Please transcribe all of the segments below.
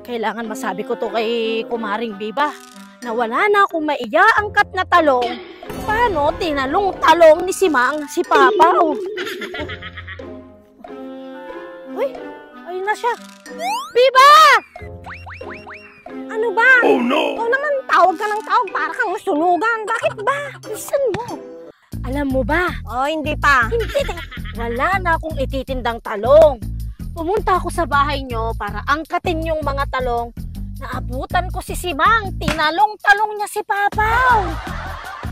Kailangan masabi ko to kay Kumaring Biba na wala na akong maiyaangkat na talong. Paano tinalong-talong ni Simang si Papa? Uy, ayun na siya. Biba! Ano ba? Oh no! Ikaw naman, tawag ka ng tawag para kang masunugan. Bakit ba? Listen mo. Alam mo ba? Oh, hindi pa. Hindi. Wala na akong ititindang talong. Pumunta ako sa bahay nyo para angkatin yung mga talong. Naabutan ko si Simang. Tinalong-talong niya si Papaw.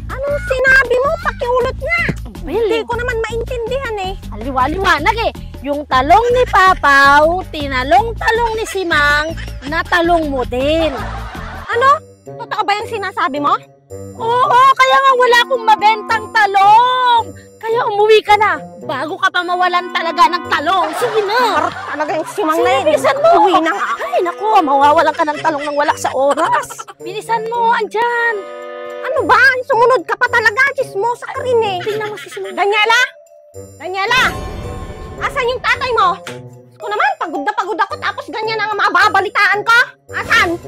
Anong sinabi mo? Pakiulot nga. Hindi Really? ko naman maintindihan eh. Aliwa-liwanag eh. Yung talong ni Papaw, tinalong-talong ni Simang, natalong mo din. Ano? Totoo ba yung sinasabi mo? Oo, kaya nga wala akong mabentang talong. Kaya umuwi ka na, bago ka pa mawalan talaga ng talong. Sige na. Talaga yung Simang na yun. Bilisan mo. Uwi na nga. Ay, naku, mawawalan ka ng talong ng wala sa oras. Bilisan mo, andyan. Ano ba? Sumunod ka pa talaga. Chismosa ka rin eh. Tingnan mo si Simang. Daniela? Daniela? Asan yung tatay mo? Ko naman, pagod na pagod ako tapos ganyan ang mababalitaan ko. Asan?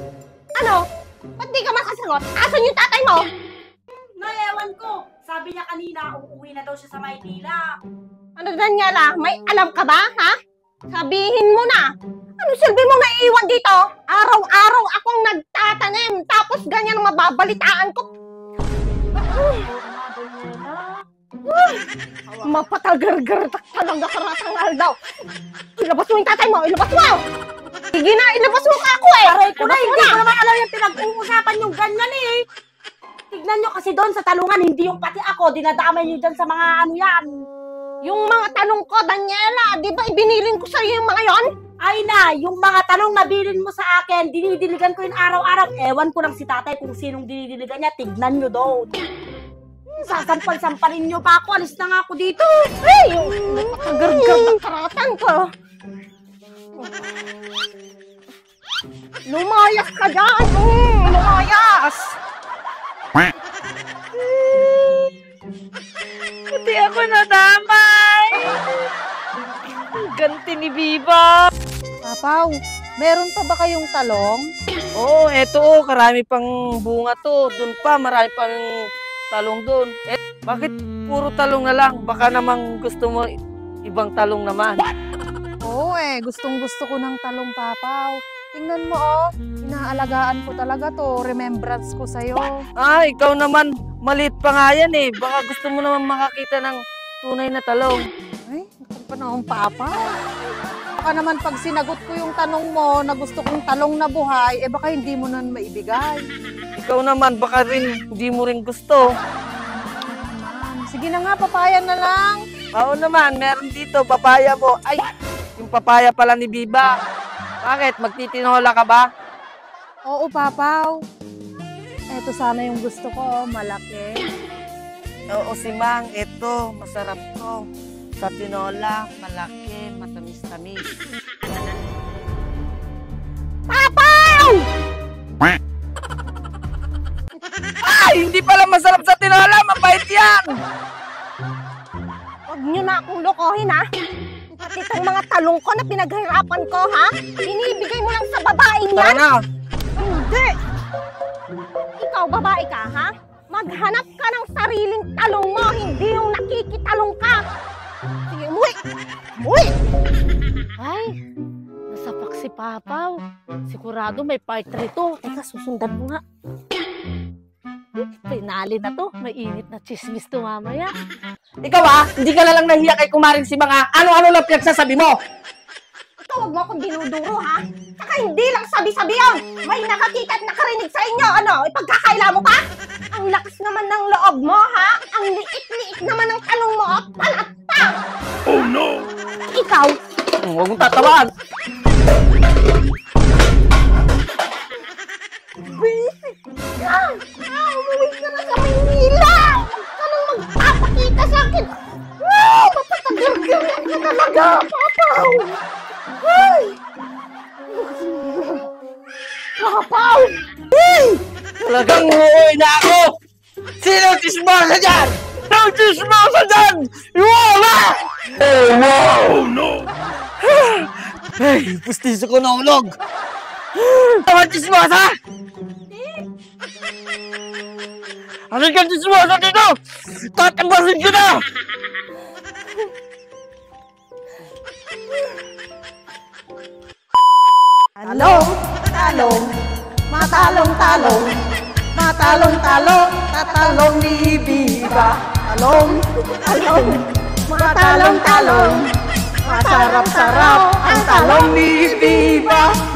Ano? Ba't di ka makasagot? Asan yung tatay mo? Naewan ko. Sabi niya kanina, uuwi na daw siya sa Maynila. Ano, Daniela? May alam ka ba, ha? Sabihin mo na. Ano silbi mo naiiwan dito? Araw-araw akong nagtatanim tapos ganyan ang mababalitaan ko. Mapatagar-gar talaga karatangal daw. Ilabas mo yung tatay mo! Ilabas mo! Sige na, ilabas mo ka ako eh! Aray ko na, hindi ko naman alam yung pinag-uusapan yung ganyan eh. Tignan nyo kasi doon sa talungan, hindi yung pati ako, dinadamay nyo dyan sa mga ano yan. Yung mga tanong ko, Daniela, di ba ibinilin ko sa'yo yung mga yon? Ay na, yung mga tanong na bilin mo sa akin, dinidiligan ko yung araw-araw. Ewan ko lang si tatay kung sinong dinidiligan niya, tignan nyo doon. Sasampal-sampalin nyo pa ako, alis na nga ako dito. Hey! Napakagargar ng karatan ko. Lumayas ka dyan! Lumayas! Pati ako nadamay. Ganti ni Biba. Papaw, meron pa ba kayong talong? Oo, eto, karami pang bunga to. Doon pa, marami pang talong doon. Eh, bakit puro talong na lang? Baka namang gusto mo ibang talong naman. Oo gustong gusto ko ng talong, Papaw. Tingnan mo oh, inaalagaan ko talaga to. Remembrance ko sa'yo. Ah, ikaw naman, maliit pa nga yan eh. Baka gusto mo naman makakita ng tunay na talong. Ay, naku pa naman, Papaw. Baka naman pag sinagot ko yung tanong mo na gusto kong talong na buhay, eh baka hindi mo nan maibigay. Ikaw naman, baka rin hindi mo rin gusto. Sige na nga, papaya na lang. Oo naman, meron dito, papaya mo. Ay, yung papaya pala ni Biba. Bakit? Magtitinola ka ba? Oo, Papaw. Eto sana yung gusto ko, malaki. Oo, Simang, ito, masarap to. Sa tinola, malaki, matamis-tamis. Papaw! Ay, hindi pala masarap sa tinola, mabait yan! Huwag nyo na akong lokohin ha. Pati itong mga talong ko na pinaghirapan ko ha. Binibigay mo lang sa babaeng Tara yan. na! Hindi! Ikaw, babae ka, ha? Maghanap ka ng sariling talong mo, hindi yung nakikitalong ka. Sige, umuwi! Umuwi! Ay, nasapak si Papaw. Sigurado may part 3 to. Teka, susundan mo nga. Pinali na to. May init na chismis to mamaya. Ikaw hindi ka na lang nahiya kay Kumaring Simang ha? Ano-ano lang pinagsasabi mo? Ikaw, huwag mo akong dinuduro, ha? Saka hindi lang sabi-sabi yun. May nakakita at nakarinig sa inyo. Ano, ipagkakaila mo pa? Ang lakas naman ng loob mo, ha? Ang liit-liit naman ng talong mo, palatang! Oh no! Ikaw, Huwag mong tatawag. yan! Umuwi ka na sa Maynila! Huwag ka nang magpapakita sa akin! Mapatagal-galan ka talaga, Papaw! Ay! Papaw! Talagang uuwi na ako! Sino chismosa dyan? Sino chismosa dyan? Wala! Oh no! Ay, pustiso ko naulog! Tama, chismosa! Ano ka chismosa dito? Tatambasin ko na! Talong, talong, matalong-talong, matalong-talong, tatalong ni Biba. Talong, talong, matalong-talong, masarap-sarap ang talong ni Biba.